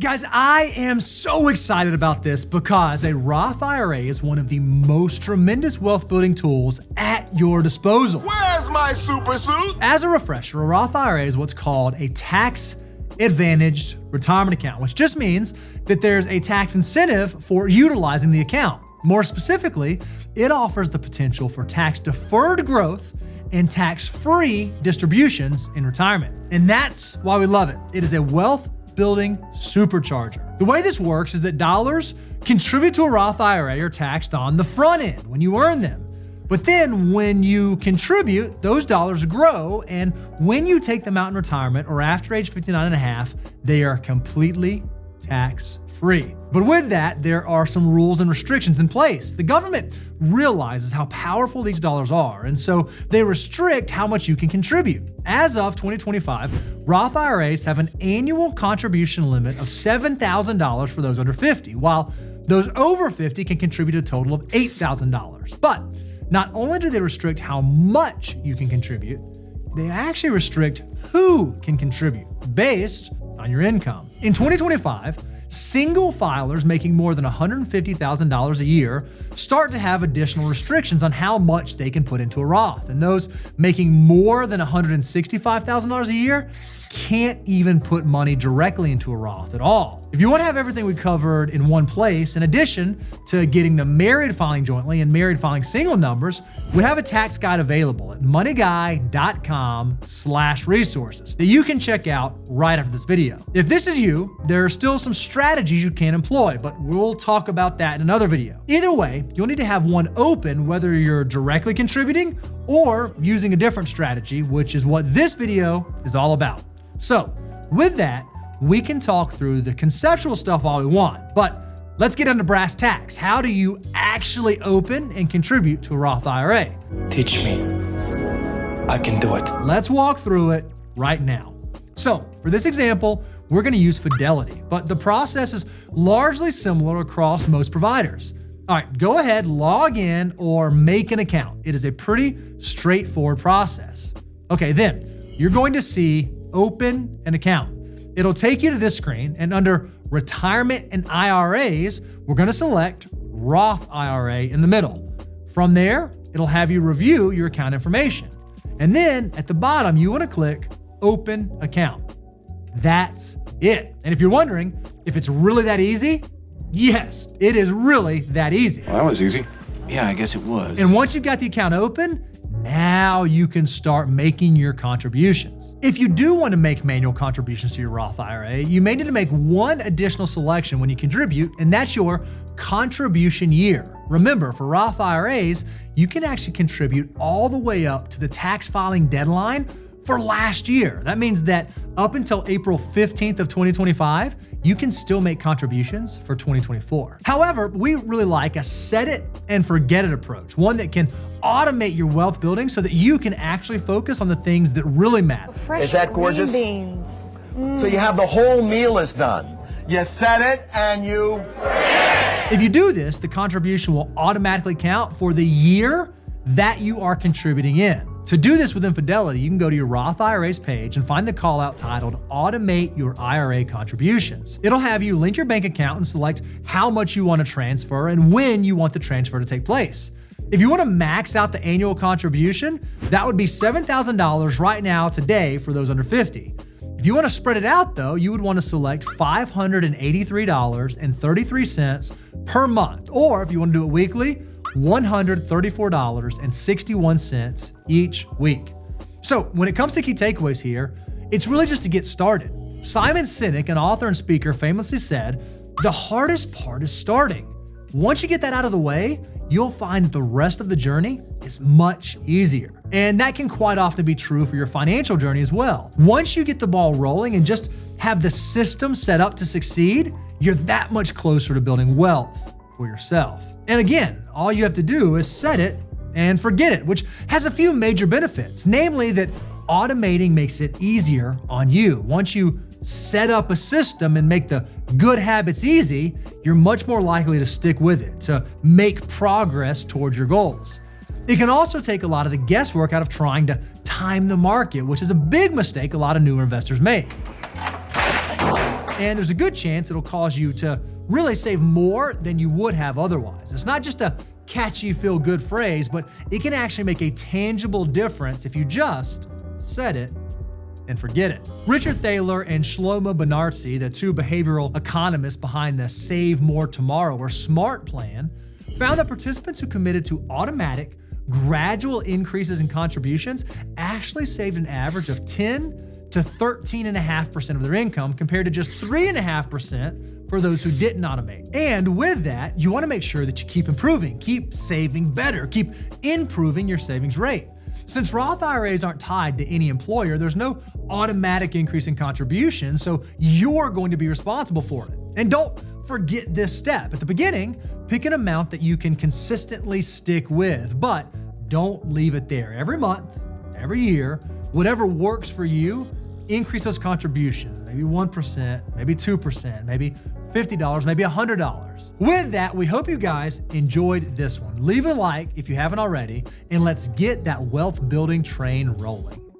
Guys, I am so excited about this because a Roth IRA is one of the most tremendous wealth building tools at your disposal. Where's my super suit? As a refresher, a Roth IRA is what's called a tax advantaged retirement account, which just means that there's a tax incentive for utilizing the account. More specifically, it offers the potential for tax deferred growth and tax-free distributions in retirement. And that's why we love it. It is a wealth building supercharger. The way this works is that dollars contribute to a Roth IRA are taxed on the front end when you earn them. But then when you contribute, those dollars grow, and when you take them out in retirement or after age 59 and a half, they are completely tax-free. But with that, there are some rules and restrictions in place. The government realizes how powerful these dollars are, and so they restrict how much you can contribute. As of 2025, Roth IRAs have an annual contribution limit of $7,000 for those under 50, while those over 50 can contribute a total of $8,000. But not only do they restrict how much you can contribute, they actually restrict who can contribute based on your income. In 2025, single filers making more than $150,000 a year start to have additional restrictions on how much they can put into a Roth. And those making more than $165,000 a year can't even put money directly into a Roth at all. If you want to have everything we covered in one place, in addition to getting the married filing jointly and married filing single numbers, we have a tax guide available at moneyguy.com/resources that you can check out right after this video. If this is you, there are still some strategies you can employ, but we'll talk about that in another video. Either way, you'll need to have one open whether you're directly contributing or using a different strategy, which is what this video is all about. So with that, we can talk through the conceptual stuff all we want, but let's get into brass tacks. How do you actually open and contribute to a Roth IRA? Teach me. I can do it. Let's walk through it right now. So for this example, we're gonna use Fidelity, but the process is largely similar across most providers. All right, go ahead, log in or make an account. It is a pretty straightforward process. Okay, then you're going to see open an account. It'll take you to this screen, and under retirement and IRAs, we're gonna select Roth IRA in the middle. From there, it'll have you review your account information. And then at the bottom, you wanna click open account. That's it. And if you're wondering if it's really that easy, yes, it is really that easy. Well, that was easy. Yeah, I guess it was. And once you've got the account open, now you can start making your contributions. If you do want to make manual contributions to your Roth IRA, you may need to make one additional selection when you contribute, and that's your contribution year. Remember, for Roth IRAs, you can actually contribute all the way up to the tax filing deadline for last year. That means that up until April 15th of 2025, you can still make contributions for 2024. However, we really like a set it and forget it approach, one that can automate your wealth building so that you can actually focus on the things that really matter. Is that gorgeous? Beans. So you have the whole meal is done. You set it and you... If you do this, the contribution will automatically count for the year that you are contributing in. To do this within Fidelity, you can go to your Roth IRAs page and find the call out titled Automate Your IRA Contributions. It'll have you link your bank account and select how much you want to transfer and when you want the transfer to take place. If you want to max out the annual contribution, that would be $7,000 right now today for those under 50. If you want to spread it out though, you would want to select $583.33 per month, or if you want to do it weekly, $134.61 each week. So when it comes to key takeaways here, it's really just to get started. Simon Sinek, an author and speaker, famously said, "The hardest part is starting. Once you get that out of the way, you'll find that the rest of the journey is much easier." And that can quite often be true for your financial journey as well. Once you get the ball rolling and just have the system set up to succeed, you're that much closer to building wealth for yourself. And again, all you have to do is set it and forget it, which has a few major benefits, namely that automating makes it easier on you. Once you set up a system and make the good habits easy, you're much more likely to stick with it, to make progress towards your goals. It can also take a lot of the guesswork out of trying to time the market, which is a big mistake a lot of newer investors make. And there's a good chance it'll cause you to really save more than you would have otherwise. It's not just a catchy, feel-good phrase, but it can actually make a tangible difference if you just set it and forget it. Richard Thaler and Shlomo Benartzi, the two behavioral economists behind the Save More Tomorrow or SMART plan, found that participants who committed to automatic, gradual increases in contributions actually saved an average of 10 to 13.5% of their income compared to just 3.5% for those who didn't automate. And with that, you want to make sure that you keep improving, keep saving better, keep improving your savings rate. Since Roth IRAs aren't tied to any employer, there's no automatic increase in contributions, so you're going to be responsible for it. And don't forget this step. At the beginning, pick an amount that you can consistently stick with, but don't leave it there. Every month, every year, whatever works for you, increase those contributions. Maybe 1%, maybe 2%, maybe $50, maybe $100. With that, we hope you guys enjoyed this one. Leave a like if you haven't already, and let's get that wealth building train rolling.